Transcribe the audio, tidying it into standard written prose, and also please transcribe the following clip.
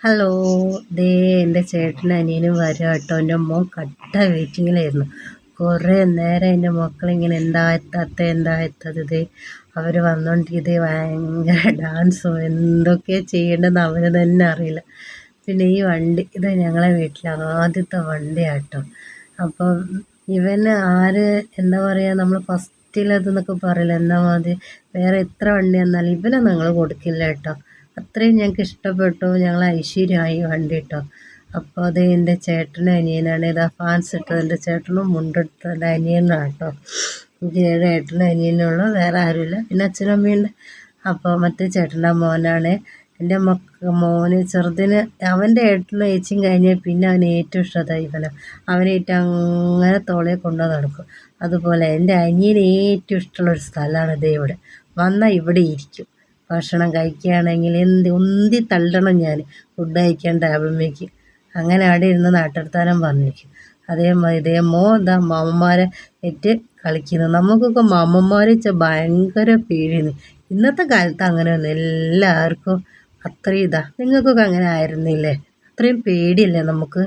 Hello, ദേ എൻ്റെ ചേട്ടനും അനിയനും വരും കേട്ടോ. എൻ്റെ മോൻ കട്ട വെയിറ്റിങ്ങിലായിരുന്നു. കുറേ നേരം എൻ്റെ മക്കളിങ്ങനെ എന്താ എത്താത്തത് ഇത് അവർ വന്നുകൊണ്ടിരിക്കുന്നത് ഭയങ്കര ഡാൻസും എന്തൊക്കെയാണ് ചെയ്യേണ്ടതെന്ന് അവന് തന്നെ അറിയില്ല. പിന്നെ ഈ വണ്ടി ഇത് ഞങ്ങളെ വീട്ടിലെ ആദ്യത്തെ വണ്ടിയാട്ടോ. അപ്പം ഇവന് എന്താ പറയുക, നമ്മൾ ഫസ്റ്റിലതെന്നൊക്കെ പറയില്ല, എന്നാ മതി വേറെ എത്ര വണ്ടി വന്നാലും ഇവനെ ഞങ്ങൾ കൊടുക്കില്ല കേട്ടോ. അത്രയും ഞങ്ങൾക്ക് ഇഷ്ടപ്പെട്ടു. ഞങ്ങൾ ഐശ്വര്യമായി വണ്ടി കേട്ടോ. അപ്പോൾ അത് എൻ്റെ ചേട്ടനും അനിയനാണ്. ഇതാ ഫാൻസ് ഇട്ടത് എൻ്റെ ചേട്ടനും, മുണ്ടെടുത്തത് എൻ്റെ അനിയനാണ് കേട്ടോ. എനിക്ക് ഏട്ടനും അനിയനുള്ളൂ, വേറെ ആരുമില്ല. പിന്നെ അച്ഛനും അമ്മയുണ്ട്. അപ്പോൾ മറ്റേ ചേട്ടൻ്റെ മോനാണ്. എൻ്റെ മോന് ചെറുതിന് അവൻ്റെ ഏട്ടനും ഏച്ചിയും കഴിഞ്ഞാൽ പിന്നെ അവന് ഏറ്റവും ഇഷ്ടമായി ഇവനെ. അവനേറ്റ് അങ്ങനെ തോളെ കൊണ്ടു നടക്കും. അതുപോലെ എൻ്റെ അനിയന് ഏറ്റവും ഇഷ്ടമുള്ളൊരു സ്ഥലമാണ് ഇതേ ഇവിടെ. വന്നാൽ ഇവിടെ ഇരിക്കും. ഭക്ഷണം കഴിക്കുകയാണെങ്കിൽ ഉന്തി തള്ളണം ഞാൻ ഫുഡ് കഴിക്കാൻ ടേബിളിലേക്ക്. അങ്ങനെ അവിടെ ഇരുന്ന് നാട്ടെടുത്താനും പറഞ്ഞിരിക്കും. അതേമാതിരി ഇതേ ഇതാ മാമന്മാരെ ഏറ്റ് കളിക്കുന്നു. നമുക്കൊക്കെ മാമന്മാരെ വെച്ചാൽ ഭയങ്കര പേടിയാണ്. ഇന്നത്തെ കാലത്ത് അങ്ങനെയൊന്നും എല്ലാവർക്കും അത്രയും നിങ്ങൾക്കൊക്കെ അങ്ങനെ ആയിരുന്നില്ലേ? അത്രയും പേടിയല്ലേ നമുക്ക്?